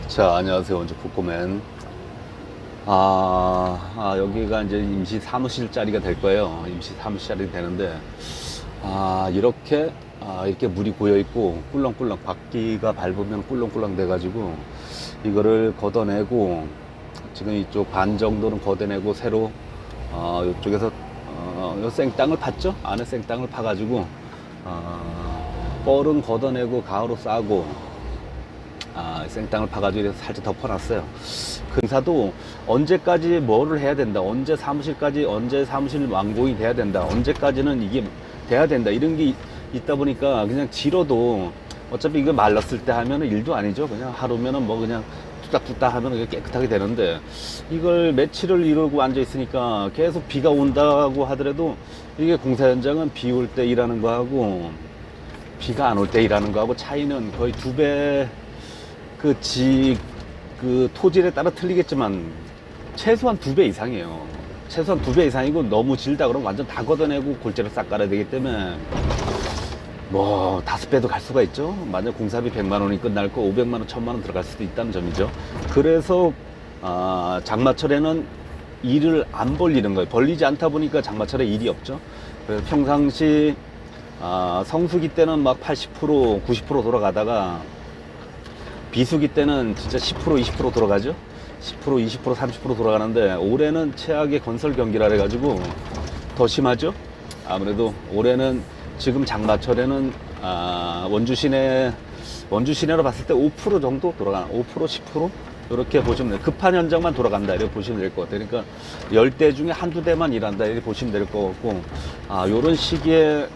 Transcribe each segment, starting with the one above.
자, 안녕하세요. 원주 북구맨. 여기가 이제 임시 사무실 자리가 될 거예요. 임시 사무실 자리 되는데, 이렇게 물이 고여 있고, 꿀렁꿀렁, 바퀴가 밟으면 꿀렁꿀렁 돼가지고, 이거를 걷어내고, 지금 이쪽 반 정도는 걷어내고, 새로, 이쪽에서, 요 생땅을 팠죠? 안에 생땅을 파가지고, 뻘은 걷어내고, 가으로 싸고, 생땅을 파가지고 이래서 살짝 덮어놨어요. 근사도 언제까지 뭐를 해야 된다, 언제 사무실 완공이 돼야 된다, 언제까지는 이게 돼야 된다, 이런 게 있다 보니까 그냥 지러도 어차피 이거 말랐을 때 하면은 일도 아니죠. 그냥 하루면은 뭐 그냥 뚝딱뚝딱 하면 깨끗하게 되는데, 이걸 며칠을 이러고 앉아 있으니까 계속 비가 온다고 하더라도, 이게 공사 현장은 비 올 때 일하는 거하고 비가 안 올 때 일하는 거하고 차이는 거의 2배, 그 토질에 따라 틀리겠지만 최소한 2배 이상이에요. 최소한 2배 이상이고, 너무 질다 그러면 완전 다 걷어내고 골재를 싹 깔아야 되기 때문에 뭐 5배도 갈 수가 있죠. 만약 공사비 100만 원이 끝날 거 500만 원, 1000만 원 들어갈 수도 있다는 점이죠. 그래서 장마철에는 일을 안 벌리는 거예요. 벌리지 않다 보니까 장마철에 일이 없죠. 그래서 평상시 성수기 때는 막 80%, 90% 돌아가다가 비수기 때는 진짜 10%, 20% 돌아가죠. 10%, 20%, 30% 돌아가는데, 올해는 최악의 건설 경기라 해가지고 더 심하죠. 아무래도 올해는 지금 장마철에는 원주 시내로 봤을 때 5% 정도 돌아가는, 5%, 10% 이렇게 보시면 돼요. 급한 현장만 돌아간다 이렇게 보시면 될 것 같아요. 그러니까 10대 중에 한두 대만 일한다 이렇게 보시면 될 것 같고, 요런 시기에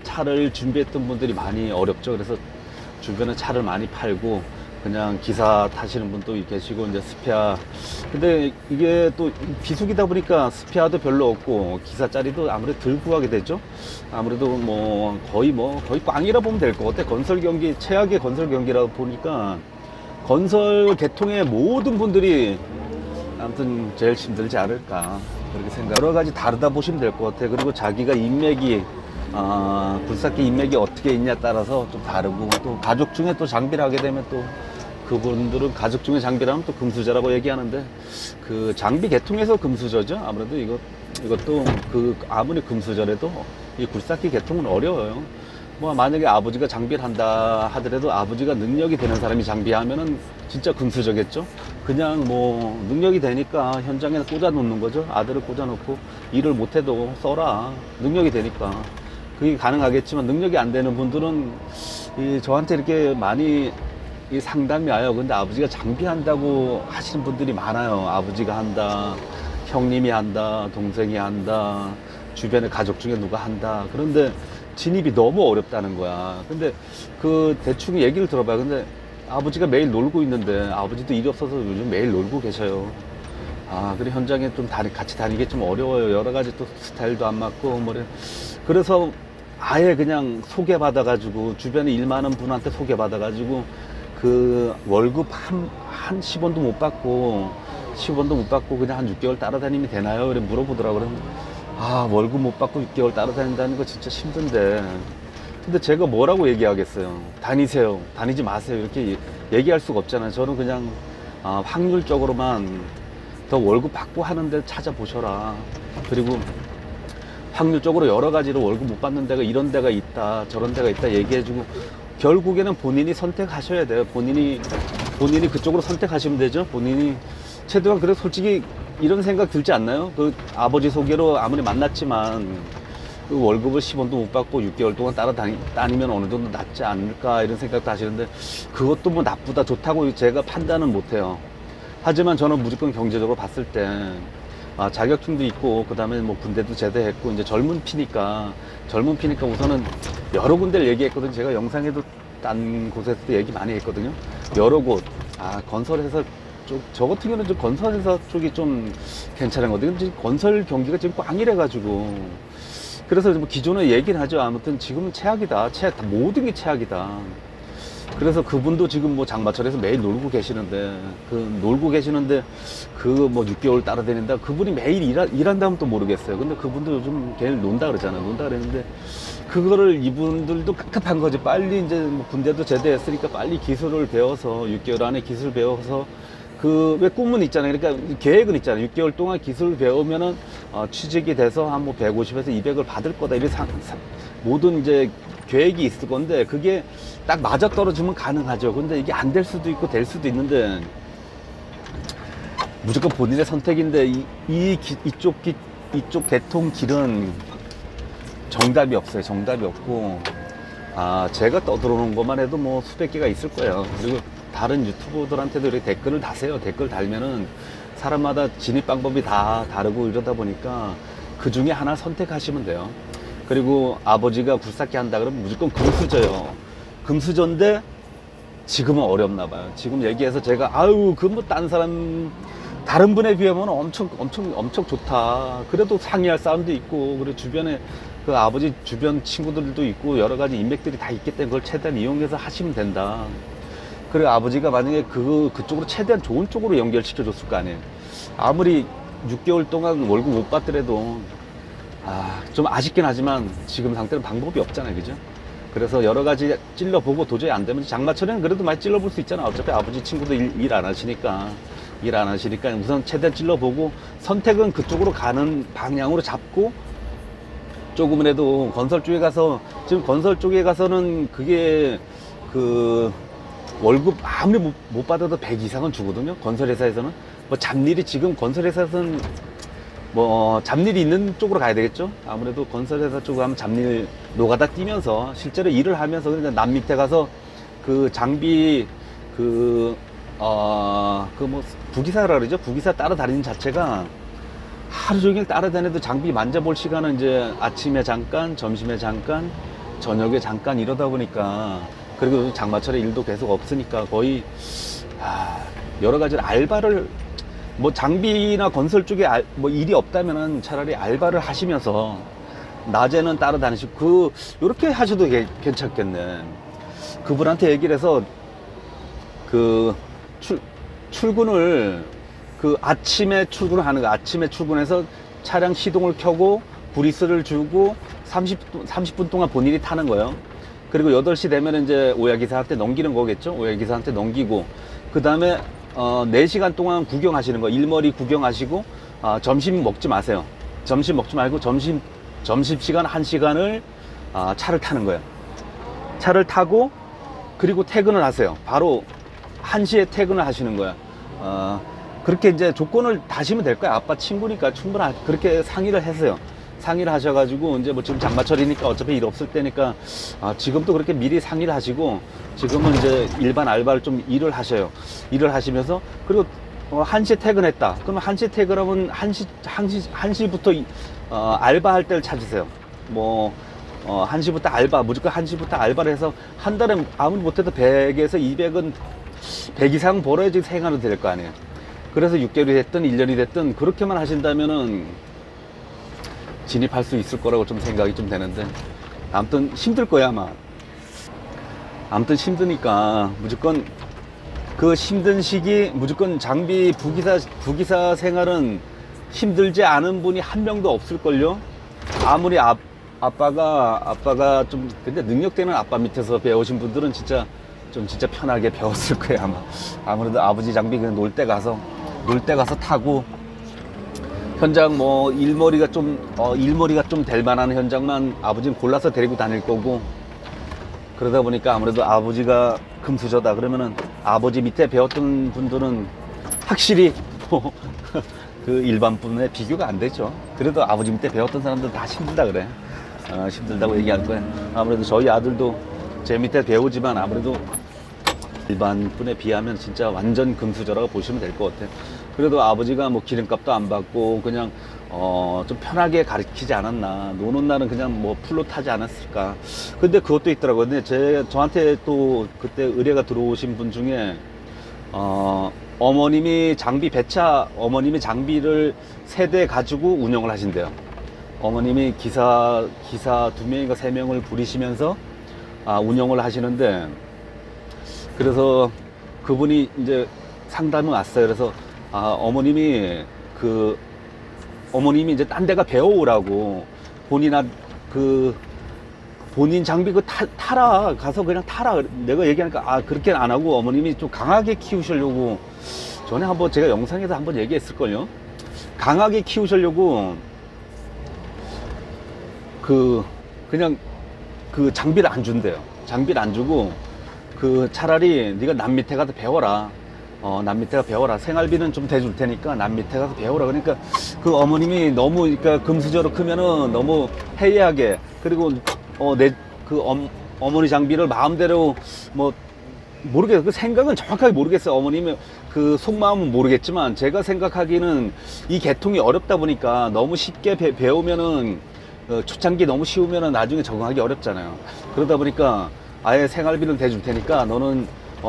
차를 준비했던 분들이 많이 어렵죠. 그래서 주변에 차를 많이 팔고 그냥 기사 타시는 분도 계시고, 이제 스페아, 근데 이게 또 비수기다 보니까 스페아도 별로 없고 기사 자리도 아무래도 덜 구하게 되죠. 아무래도 거의 꽝이라 보면 될 것 같아. 건설 경기, 최악의 건설 경기라 보니까 건설 계통의 모든 분들이 아무튼 제일 힘들지 않을까 그렇게 생각. 여러 가지 다르다 보시면 될 것 같아. 그리고 자기가 인맥이 굴삭기 인맥이 어떻게 있냐에 따라서 좀 다르고, 또 가족 중에 또 장비를 하게 되면 또 그분들은 가족 중에 장비라면 또 금수저라고 얘기하는데, 그 장비 계통에서 금수저죠. 아무래도 이것도 아무리 금수저라도 이 굴삭기 계통은 어려워요. 뭐 만약에 아버지가 장비를 한다 하더라도 아버지가 능력이 되는 사람이 장비하면은 진짜 금수저겠죠. 그냥 뭐 능력이 되니까 현장에 꽂아 놓는 거죠. 아들을 꽂아 놓고 일을 못해도 써라, 능력이 되니까 그게 가능하겠지만, 능력이 안 되는 분들은 저한테 이렇게 많이 상담이 와요. 근데 아버지가 장비한다고 하시는 분들이 많아요. 아버지가 한다, 형님이 한다, 동생이 한다, 주변에 가족 중에 누가 한다. 그런데 진입이 너무 어렵다는 거야. 근데 대충 얘기를 들어봐요. 근데 아버지가 매일 놀고 있는데, 아버지도 일이 없어서 요즘 매일 놀고 계셔요. 그래 현장에 좀 같이 다니기 좀 어려워요. 여러 가지 또 스타일도 안 맞고 그래서 아예 그냥 소개받아가지고, 주변에 일 많은 분한테 소개받아가지고 그 월급 한 10원도 못 받고 그냥 한 6개월 따라다니면 되나요? 이렇게 물어보더라고요. 월급 못 받고 6개월 따라다닌다는 거 진짜 힘든데. 근데 제가 뭐라고 얘기하겠어요? 다니세요, 다니지 마세요, 이렇게 얘기할 수가 없잖아요. 저는 그냥 확률적으로만 더 월급 받고 하는 데 찾아보셔라. 그리고 확률적으로 여러 가지로 월급 못 받는 데가 이런 데가 있다, 저런 데가 있다 얘기해주고, 결국에는 본인이 선택하셔야 돼요. 본인이 그쪽으로 선택하시면 되죠. 본인이 최대한. 그래서 솔직히 이런 생각 들지 않나요? 그 아버지 소개로 아무리 만났지만 그 월급을 10원도 못 받고 6개월 동안 따라다니면 어느 정도 낫지 않을까, 이런 생각도 하시는데, 그것도 뭐 나쁘다 좋다고 제가 판단은 못해요. 하지만 저는 무조건 경제적으로 봤을 때 자격증도 있고, 그 다음에 뭐 군대도 제대했고, 이제 젊은 피니까 우선은 여러 군데를 얘기했거든요. 제가 영상에도 딴 곳에서도 얘기 많이 했거든요. 여러 곳. 건설회사 쪽, 저 같은 경우는 좀 건설회사 쪽이 좀 괜찮은 거거든요. 지금 건설 경기가 지금 꽝이래가지고. 그래서 뭐 기존에 얘기를 하죠. 아무튼 지금은 최악이다. 모든 게 최악이다. 그래서 그분도 지금 뭐 장마철에서 매일 놀고 계시는데, 그 뭐 6개월 따라다닌다. 그분이 매일 일한다면 또 모르겠어요. 근데 그분도 요즘 걔를 논다 그러잖아요. 논다 그랬는데, 그거를 이분들도 깝깝한 거지. 빨리 이제 뭐 군대도 제대했으니까 빨리 기술을 배워서, 6개월 안에 기술 배워서, 그 왜 꿈은 있잖아요. 그러니까 계획은 있잖아요. 6개월 동안 기술 배우면은 취직이 돼서 한 뭐 150에서 200을 받을 거다. 이런 모든 이제 계획이 있을 건데, 그게 딱 맞아 떨어지면 가능하죠. 근데 이게 안 될 수도 있고 될 수도 있는데, 무조건 본인의 선택인데, 이쪽 개통 길은 정답이 없어요. 정답이 없고, 제가 떠들어놓은 것만 해도 뭐 수백 개가 있을 거예요. 그리고 다른 유튜버들한테도 이렇게 댓글을 다세요. 댓글 달면은 사람마다 진입 방법이 다 다르고 이러다 보니까 그 중에 하나 선택하시면 돼요. 그리고 아버지가 굴삭기 한다 그러면 무조건 금수저요. 금수저인데 지금은 어렵나 봐요. 지금 얘기해서 제가 그 뭐 다른 분에 비하면 엄청 좋다. 그래도 상의할 사람도 있고, 그리고 주변에 그 아버지 주변 친구들도 있고 여러 가지 인맥들이 다 있기 때문에 그걸 최대한 이용해서 하시면 된다. 그리고 아버지가 만약에 그쪽으로 최대한 좋은 쪽으로 연결시켜 줬을 거 아니에요. 아무리 6개월 동안 월급 못 받더라도 좀 아쉽긴 하지만 지금 상태는 방법이 없잖아요. 그죠? 그래서 여러 가지 찔러보고 도저히 안 되면 장마철에는 그래도 많이 찔러볼 수 있잖아. 어차피 아버지 친구도 일 안 하시니까 우선 최대한 찔러보고 선택은 그쪽으로 가는 방향으로 잡고, 조금이라도 건설 쪽에 가서, 지금 건설 쪽에 가서는 그게 그 월급 아무리 못 받아도 100 이상은 주거든요. 건설회사에서는 뭐 잡일이, 지금 건설회사에서는 뭐 잡일이 있는 쪽으로 가야 되겠죠. 아무래도 건설회사 쪽으로 가면 잡일 노가다 뛰면서 실제로 일을 하면서, 그러니까 남 밑에 가서 그 장비 뭐 부기사라 그러죠. 부기사 따라다니는 자체가 하루 종일 따라다녀도 장비 만져볼 시간은 이제 아침에 잠깐, 점심에 잠깐, 저녁에 잠깐 이러다 보니까, 그리고 장마철에 일도 계속 없으니까 거의 여러 가지 알바를, 뭐 장비나 건설 쪽에 뭐 일이 없다면은 차라리 알바를 하시면서 낮에는 따라다니시고 요렇게 하셔도 괜찮겠네. 그분한테 얘기를 해서 출근을 아침에 출근을 하는 거, 아침에 출근해서 차량 시동을 켜고 브리스를 주고 30분 동안 본인이 타는 거예요. 그리고 8시 되면 이제 오야기사한테 넘기는 거겠죠. 오야기사한테 넘기고, 그 다음에 4시간 동안 구경하시는 거, 일머리 구경하시고, 점심 먹지 마세요. 점심 먹지 말고 점심시간 1시간을 차를 타는 거예요. 차를 타고, 그리고 퇴근을 하세요. 바로 1시에 퇴근을 하시는 거야. 그렇게 이제 조건을 다시면 될 거야. 아빠 친구니까 충분히 그렇게 상의를 했어요. 상의를 하셔가지고, 이제 뭐 지금 장마철이니까 어차피 일 없을 때니까, 지금도 그렇게 미리 상의를 하시고, 지금은 이제 일반 알바를 좀 일을 하셔요. 일을 하시면서, 그리고 1시에 퇴근했다. 그러면 1시에 퇴근하면 1시부터 알바할 때를 찾으세요. 뭐 1시부터 알바, 무조건 1시부터 알바를 해서 한 달에 아무리 못해도 100에서 200은 100 이상 벌어야지 생활은 될 거 아니에요. 그래서 6개월이 됐든 1년이 됐든 그렇게만 하신다면은 진입할 수 있을 거라고 좀 생각이 좀 되는데, 아무튼 힘들 거야 아마. 아무튼 힘드니까 무조건 그 힘든 시기, 무조건 장비 부기사 생활은 힘들지 않은 분이 한 명도 없을걸요. 아무리 아빠가 좀, 근데 능력되는 아빠 밑에서 배우신 분들은 진짜 편하게 배웠을 거예요 아마. 아무래도 아버지 장비 그냥 놀 때 가서 타고, 현장 뭐 일머리가 좀 될 만한 현장만 아버지는 골라서 데리고 다닐 거고, 그러다 보니까 아무래도 아버지가 금수저다 그러면은 아버지 밑에 배웠던 분들은 확실히 뭐 그 일반 분에 비교가 안 되죠. 그래도 아버지 밑에 배웠던 사람들은 다 힘들다 그래. 힘들다고 얘기할 거야. 아무래도 저희 아들도 제 밑에 배우지만 아무래도 일반 분에 비하면 진짜 완전 금수저라고 보시면 될 것 같아요. 그래도 아버지가 뭐 기름값도 안 받고 그냥 좀 편하게 가르치지 않았나. 노는 날은 그냥 뭐 풀로 타지 않았을까. 근데 그것도 있더라고요. 근데 저한테 또 그때 의뢰가 들어오신 분 중에 어머님이 어머님이 장비를 3대 가지고 운영을 하신대요. 어머님이 기사 2명인가 3명을 부리시면서 운영을 하시는데, 그래서 그분이 이제 상담을 왔어요. 그래서 어머님이 어머님이 이제 딴 데가 배워오라고 본인 장비 타라 가서 그냥 타라 내가 얘기하니까 그렇게는 안 하고 어머님이 좀 강하게 키우시려고 전에 한번 제가 영상에서 한번 얘기했을걸요. 강하게 키우시려고 그냥 장비를 안 준대요. 장비를 안 주고 차라리 네가 남 밑에 가서 배워라. 남 밑에 가서 배워라. 생활비는 좀 대줄 테니까 남 밑에 가서 배워라. 그러니까 어머님이 너무 그러니까 금수저로 크면은 너무 해이하게 그리고 어머니 장비를 마음대로 뭐 모르겠어요. 그 생각은 정확하게 모르겠어요. 어머님의 속마음은 모르겠지만 제가 생각하기는 이 계통이 어렵다 보니까 너무 쉽게 배우면은 초창기 너무 쉬우면은 나중에 적응하기 어렵잖아요. 그러다 보니까 아예 생활비를 대줄 테니까 너는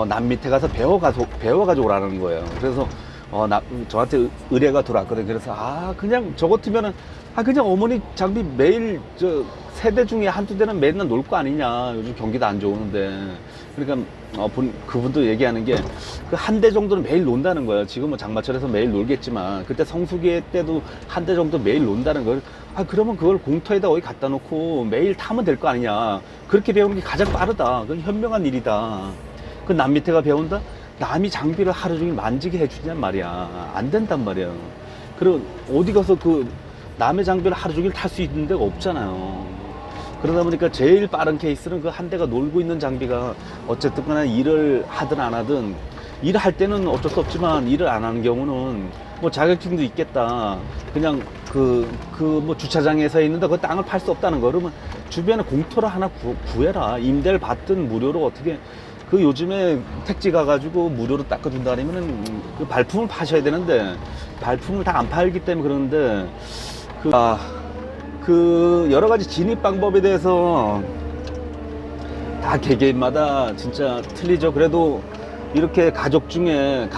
남 밑에 가서 배워가지고 오라는 거예요. 그래서 저한테 의뢰가 들어왔거든요. 그래서 그냥 저 같으면은 그냥 어머니 장비 매일 세대 중에 한두 대는 맨날 놀 거 아니냐. 요즘 경기도 안 좋은데. 그러니까 그분도 얘기하는 게 한 대 정도는 매일 논다는 거예요. 지금은 장마철에서 매일 놀겠지만 그때 성수기 때도 한 대 정도 매일 논다는 거예요. 그러면 그걸 공터에다 어디 갖다 놓고 매일 타면 될 거 아니냐. 그렇게 배우는 게 가장 빠르다. 그건 현명한 일이다. 남 밑에가 배운다? 남이 장비를 하루 종일 만지게 해주냔 말이야. 안 된단 말이야. 그리고 어디 가서 남의 장비를 하루 종일 탈 수 있는 데가 없잖아요. 그러다 보니까 제일 빠른 케이스는 한 대가 놀고 있는 장비가 어쨌든 간에 일을 하든 안 하든 일을 할 때는 어쩔 수 없지만 일을 안 하는 경우는 뭐 자격증도 있겠다. 그냥 뭐 주차장에서 있는데 그 땅을 팔 수 없다는 거. 그러면 주변에 공터를 하나 구해라. 임대를 받든 무료로 어떻게 요즘에 택지 가가지고 무료로 닦아준다 아니면은 발품을 파셔야 되는데 발품을 다 안 팔기 때문에 그러는데 여러 가지 진입 방법에 대해서 다 개개인마다 진짜 틀리죠. 그래도 이렇게 가족 중에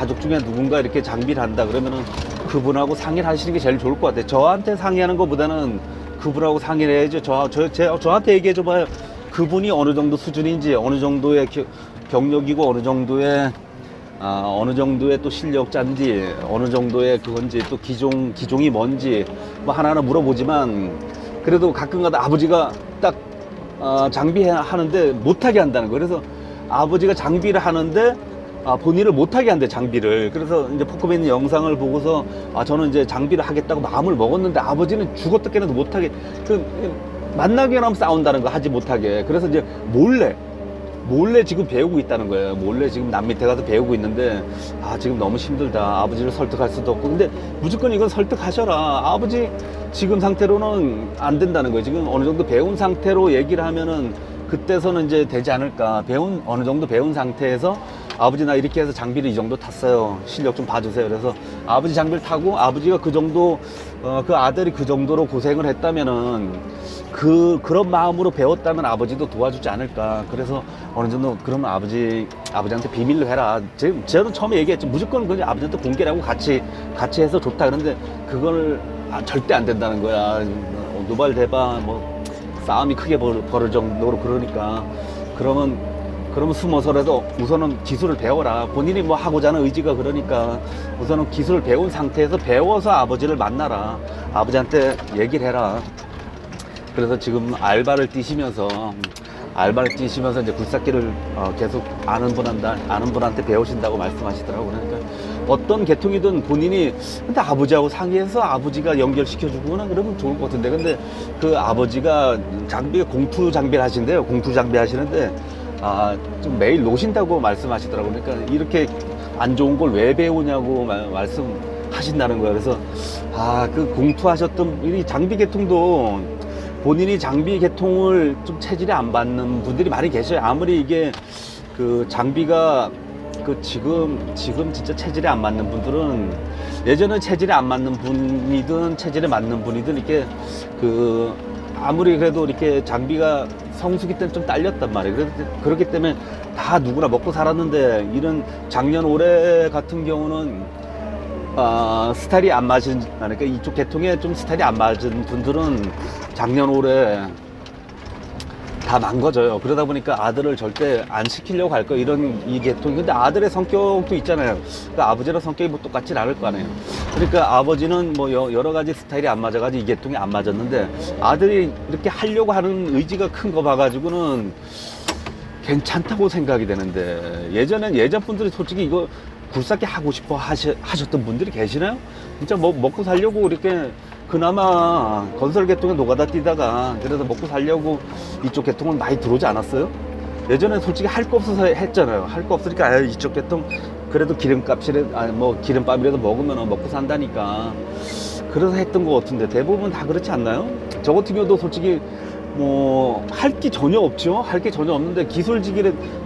누군가 이렇게 장비를 한다 그러면은 그분하고 상의를 하시는 게 제일 좋을 것 같아요. 저한테 상의하는 것보다는 그분하고 상의를 해야죠. 저한테 얘기해 줘봐요. 그분이 어느 정도 수준인지, 어느 정도의 경력이고, 어느 정도의 또 실력자인지, 어느 정도의 그건지, 또 기종이 뭔지, 뭐 하나하나 물어보지만, 그래도 가끔가다 아버지가 딱, 장비하는데 못하게 한다는 거예요. 그래서 아버지가 장비를 하는데, 본인을 못하게 한대, 장비를. 그래서 이제 포크맨 영상을 보고서, 저는 이제 장비를 하겠다고 마음을 먹었는데, 아버지는 죽었다 깨나도 못하게, 만나기만 하면 싸운다는 거, 하지 못하게. 그래서 이제 몰래 지금 배우고 있다는 거예요. 몰래 지금 남 밑에 가서 배우고 있는데 지금 너무 힘들다. 아버지를 설득할 수도 없고. 근데 무조건 이건 설득하셔라. 아버지 지금 상태로는 안 된다는 거예요. 지금 어느 정도 배운 상태로 얘기를 하면은 그때서는 이제 되지 않을까. 어느 정도 배운 상태에서 아버지 나 이렇게 해서 장비를 이 정도 탔어요. 실력 좀 봐주세요. 그래서 아버지 장비를 타고 아버지가 그 정도 그 아들이 그 정도로 고생을 했다면은 그런 마음으로 배웠다면 아버지도 도와주지 않을까. 그래서 어느 정도 그러면 아버지한테 비밀로 해라. 저는 처음에 얘기했죠. 무조건 그냥 아버지한테 공개를 하고 같이 해서 좋다. 그런데 그걸 절대 안 된다는 거야. 노발대바 뭐 싸움이 크게 벌어질 정도로. 그러니까 그러면 숨어서라도 우선은 기술을 배워라. 본인이 뭐 하고자 하는 의지가 그러니까 우선은 기술을 배운 상태에서 배워서 아버지를 만나라. 아버지한테 얘기를 해라. 그래서 지금 알바를 뛰시면서 이제 굴삭기를 계속 아는 분한테 배우신다고 말씀하시더라고요. 그러니까 어떤 계통이든 본인이 근데 아버지하고 상의해서 아버지가 연결시켜주거나 그러면 좋을 것 같은데, 근데 그 아버지가 공투 장비를 하신대요. 공투 장비 하시는데 좀 매일 노신다고 말씀하시더라고요. 그러니까 이렇게 안 좋은 걸 왜 배우냐고 말씀하신다는 거예요. 그래서 그 공투하셨던 이 장비 계통도 본인이 장비 계통을 좀 체질에 안 맞는 분들이 많이 계셔요. 아무리 이게 장비가 지금 진짜 체질에 안 맞는 분들은 예전에 체질에 안 맞는 분이든 체질에 맞는 분이든 이렇게 아무리 그래도 이렇게 장비가 성수기 때는 좀 딸렸단 말이에요. 그렇기 때문에 다 누구나 먹고 살았는데 이런 작년 올해 같은 경우는 스타일이 안 맞은, 그러니까 이쪽 계통에 좀 스타일이 안 맞은 분들은 작년 올해 다 망가져요. 그러다 보니까 아들을 절대 안 시키려고 할 거예요. 이런 이 계통이. 근데 아들의 성격도 있잖아요. 그러니까 아버지랑 성격이 뭐 똑같진 않을 거 아니에요. 그러니까 아버지는 뭐 여러 가지 스타일이 안 맞아가지고 이 계통이 안 맞았는데 아들이 이렇게 하려고 하는 의지가 큰 거 봐가지고는 괜찮다고 생각이 되는데 예전 분들이 솔직히 이거 굴삭기 하고 싶어 하셨던 분들이 계시나요? 진짜 뭐 먹고 살려고 이렇게 그나마 건설 계통에 노가다 뛰다가 그래서 먹고 살려고 이쪽 계통은 많이 들어오지 않았어요? 예전에 솔직히 할 거 없어서 했잖아요. 할 거 없으니까 아유, 이쪽 계통 그래도 기름밥이라도 먹으면 먹고 산다니까 그래서 했던 것 같은데 대부분 다 그렇지 않나요? 저 같은 경우도 솔직히 뭐 할 게 전혀 없죠. 할 게 전혀 없는데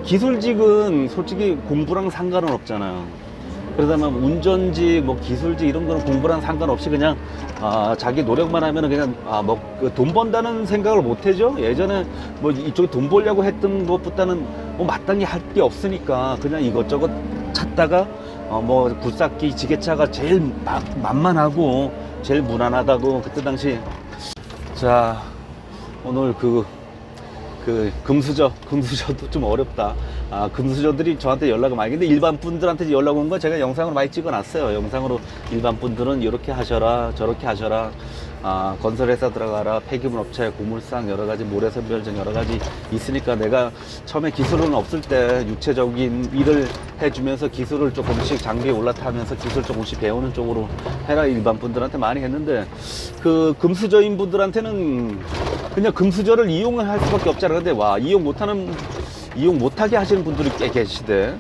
기술직은 솔직히 공부랑 상관은 없잖아요. 그러다면 운전직, 뭐 기술직 이런 거는 공부랑 상관없이 그냥 자기 노력만 하면 그냥 돈 번다는 생각을 못 하죠. 예전에 뭐 이쪽에 돈 벌려고 했던 것보다는 뭐 마땅히 할 게 없으니까 그냥 이것저것 찾다가 뭐 굴삭기, 지게차가 제일 만만하고 제일 무난하다고 그때 당시. 자, 오늘 금수저도 좀 어렵다. 금수저들이 저한테 연락을 많이, 근데 일반 분들한테 연락 온 거 제가 영상으로 많이 찍어 놨어요. 영상으로 일반 분들은 이렇게 하셔라, 저렇게 하셔라. 건설회사 들어가라, 폐기물 업체, 고물상 여러 가지, 모래선별증 여러 가지 있으니까 내가 처음에 기술은 없을 때 육체적인 일을 해주면서 기술을 조금씩 장비에 올라타면서 기술 조금씩 배우는 쪽으로 해라 일반 분들한테 많이 했는데 그 금수저인 분들한테는 그냥 금수저를 이용을 할 수밖에 없잖아. 근데 이용 못하게 하시는 분들이 꽤 계시대.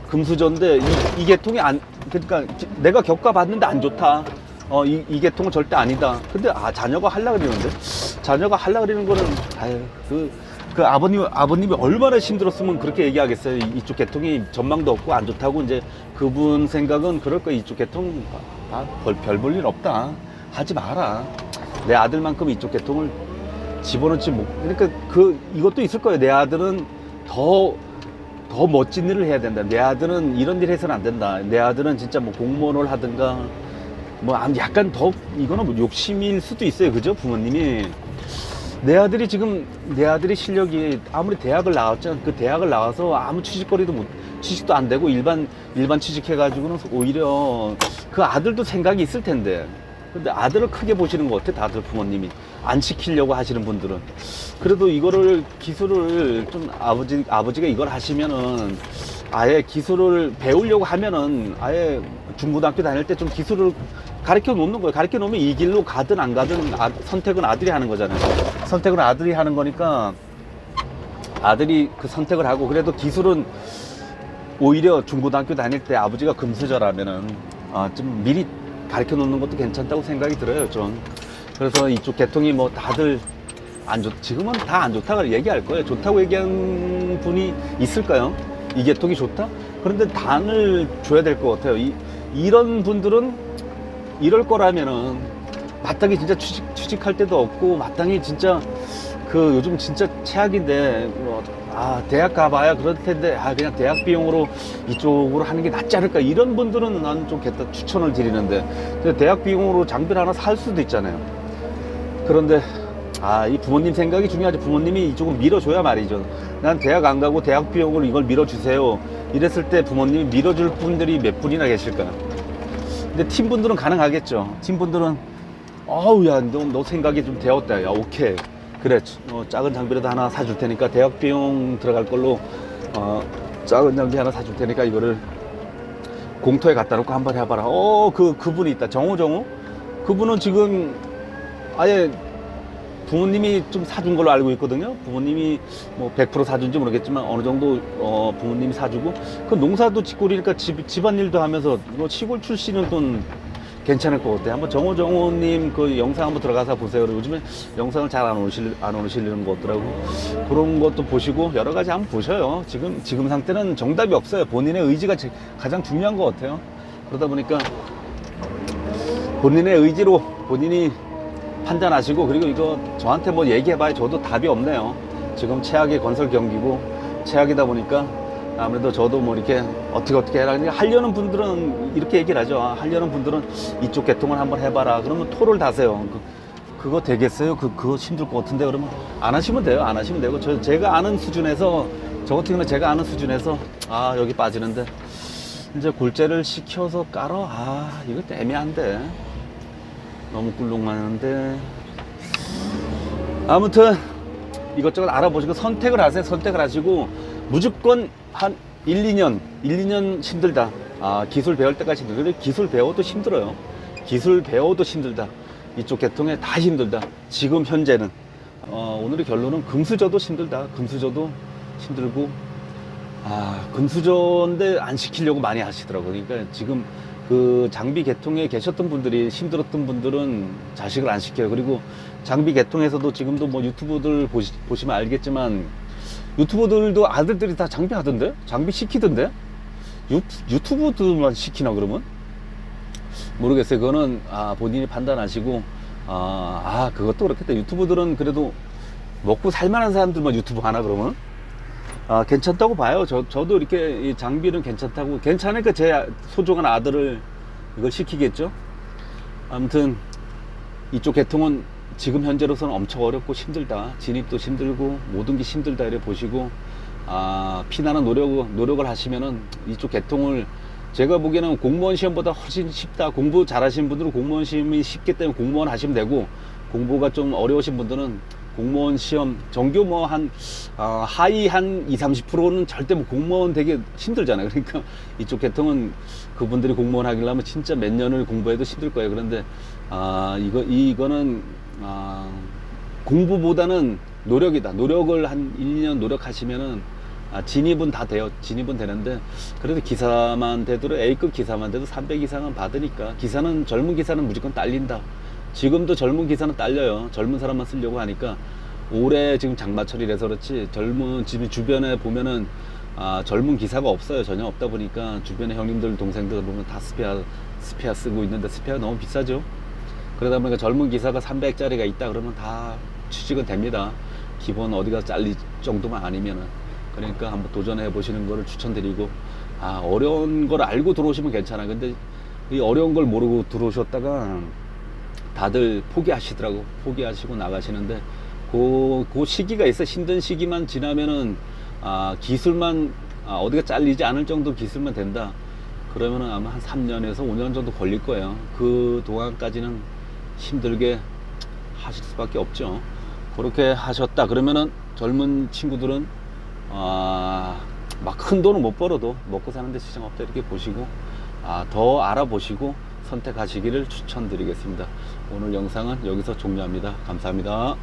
금수저인데 이 계통이 그러니까 내가 겪어봤는데 안 좋다. 이 계통은 절대 아니다. 근데 자녀가 하려고 그러는데 자녀가 하려고 그러는 거는 그 아버님이 얼마나 힘들었으면 그렇게 얘기하겠어요. 이쪽 계통이 전망도 없고 안 좋다고. 이제 그분 생각은 그럴 거야. 이쪽 계통 별 볼 일 없다. 하지 마라. 내 아들만큼 이쪽 계통을 집어넣지 못. 그러니까 이것도 있을 거예요. 내 아들은 더 멋진 일을 해야 된다. 내 아들은 이런 일 해서는 안 된다. 내 아들은 진짜 뭐 공무원을 하든가 뭐 약간 더 이거는 뭐 욕심일 수도 있어요. 그죠? 부모님이 내 아들이 실력이 아무리 대학을 나왔잖아. 그 대학을 나와서 아무 취직도 안 되고 일반 취직해가지고는 오히려 그 아들도 생각이 있을 텐데. 근데 아들을 크게 보시는 것 같아. 다들 부모님이 안 시키려고 하시는 분들은. 그래도 이거를 기술을 좀 아버지가 이걸 하시면은 아예 기술을 배우려고 하면은 아예 중고등학교 다닐 때 좀 기술을 가르쳐 놓는 거예요. 가르쳐 놓으면 이 길로 가든 안 가든 선택은 아들이 하는 거잖아요. 선택은 아들이 하는 거니까 아들이 그 선택을 하고, 그래도 기술은 오히려 중고등학교 다닐 때 아버지가 금수저라면은 좀 미리 가르쳐 놓는 것도 괜찮다고 생각이 들어요, 좀. 그래서 이쪽 계통이 뭐 다들 지금은 다 안 좋다고 얘기할 거예요. 좋다고 얘기한 분이 있을까요? 이 계통이 좋다? 그런데 단을 줘야 될 것 같아요. 이런 분들은 이럴 거라면은 마땅히 진짜 취직할 데도 없고, 마땅히 진짜 요즘 진짜 최악인데 대학 가봐야 그럴 텐데 그냥 대학 비용으로 이쪽으로 하는 게 낫지 않을까, 이런 분들은 나는 좀 추천을 드리는데, 대학 비용으로 장비를 하나 살 수도 있잖아요. 그런데 이 부모님 생각이 중요하죠. 부모님이 이쪽은 밀어줘야 말이죠. 난 대학 안 가고 대학 비용으로 이걸 밀어주세요, 이랬을 때 부모님이 밀어줄 분들이 몇 분이나 계실까요? 근데 팀분들은 가능하겠죠. 팀분들은 야, 너 생각이 좀 되었다. 야, 오케이. 그래, 작은 장비라도 하나 사줄 테니까, 대학 비용 들어갈 걸로 작은 장비 하나 사줄 테니까 이거를 공터에 갖다 놓고 한번 해봐라. 그분이 있다. 정호? 그분은 지금 아예 부모님이 좀 사준 걸로 알고 있거든요. 부모님이 뭐 100% 사준지 모르겠지만 어느 정도 부모님이 사주고, 그 농사도 짓고 그러니까 집안일도 하면서 시골 출신은 좀 괜찮을 것 같아요. 한번 정호님 그 영상 한번 들어가서 보세요. 요즘에 영상을 잘 안 올리시는 것 같더라고. 그런 것도 보시고 여러 가지 한번 보셔요. 지금 상태는 정답이 없어요. 본인의 의지가 가장 중요한 것 같아요. 그러다 보니까 본인의 의지로 본인이 판단하시고, 그리고 이거 저한테 뭐 얘기해봐야 저도 답이 없네요. 지금 최악의 건설 경기고 최악이다 보니까 아무래도 저도 뭐 이렇게 어떻게 해라. 하려는 분들은 이렇게 얘기를 하죠. 하려는 분들은 이쪽 계통을 한번 해봐라. 그러면 토를 다세요. 그거 되겠어요? 그거 힘들 것 같은데. 그러면 안 하시면 돼요. 안 하시면 되고, 제가 아는 수준에서, 저 같은 경우는 제가 아는 수준에서, 아, 여기 빠지는데, 이제 골재를 시켜서 깔어? 아, 이거 애매한데. 너무 꿀렁하는데. 아무튼, 이것저것 알아보시고 선택을 하세요. 선택을 하시고, 무조건 한 1, 2년 힘들다. 아, 기술 배울 때까지 힘들다. 근데 기술 배워도 힘들어요. 기술 배워도 힘들다. 이쪽 계통에 다 힘들다. 지금 현재는. 오늘의 결론은 금수저도 힘들다. 금수저도 힘들고, 아, 금수저인데 안 시키려고 많이 하시더라고요. 그러니까 지금 그 장비 계통에 계셨던 분들이 힘들었던 분들은 자식을 안 시켜요. 그리고 장비 계통에서도 지금도 뭐 유튜브들 보시면 알겠지만 유튜버들도 아들들이 다 장비 하던데? 장비 시키던데? 유튜브들만 시키나 그러면? 모르겠어요. 그거는 본인이 판단하시고 그것도 그렇겠다. 유튜브들은 그래도 먹고 살만한 사람들만 유튜브 하나 그러면? 괜찮다고 봐요. 저도 이렇게 이 장비는 괜찮다고, 괜찮으니까 제 소중한 아들을 이걸 시키겠죠. 아무튼 이쪽 계통은 지금 현재로서는 엄청 어렵고 힘들다. 진입도 힘들고 모든 게 힘들다 이래 보시고, 피나는 노력을 하시면은 이쪽 계통을, 제가 보기에는 공무원 시험보다 훨씬 쉽다. 공부 잘하시는 분들은 공무원 시험이 쉽기 때문에 공무원 하시면 되고, 공부가 좀 어려우신 분들은 공무원 시험, 정규 뭐 하위 한 20-30%는 절대 뭐 공무원 되게 힘들잖아요. 그러니까 이쪽 계통은 그분들이 공무원 하려면 진짜 몇 년을 공부해도 힘들 거예요. 그런데, 이거는, 공부보다는 노력이다. 노력을 한 1, 2년 노력하시면은, 진입은 다 돼요. 진입은 되는데, 그래도 기사만 돼도, A급 기사만 돼도 300 이상은 받으니까, 젊은 기사는 무조건 딸린다. 지금도 젊은 기사는 딸려요. 젊은 사람만 쓰려고 하니까. 올해 지금 장마철이라서 그렇지, 지금 주변에 보면은, 젊은 기사가 없어요. 전혀 없다 보니까, 주변에 형님들, 동생들 보면 다 스페어 쓰고 있는데, 스페어 너무 비싸죠. 그러다 보니까 젊은 기사가 300짜리가 있다 그러면 다 취직은 됩니다. 기본 어디가 잘릴 정도만 아니면은. 그러니까 한번 도전해 보시는 거를 추천드리고, 어려운 걸 알고 들어오시면 괜찮아. 근데 이 어려운 걸 모르고 들어오셨다가 다들 포기하시더라고. 포기하시고 나가시는데, 그 시기가 있어. 힘든 시기만 지나면은, 기술만, 어디가 잘리지 않을 정도 기술만 된다. 그러면은 아마 한 3년에서 5년 정도 걸릴 거예요. 그 동안까지는 힘들게 하실 수밖에 없죠. 그렇게 하셨다 그러면은 젊은 친구들은 막 큰 돈은 못 벌어도 먹고 사는데 지장 없다 이렇게 보시고, 더 알아보시고 선택하시기를 추천드리겠습니다. 오늘 영상은 여기서 종료합니다. 감사합니다.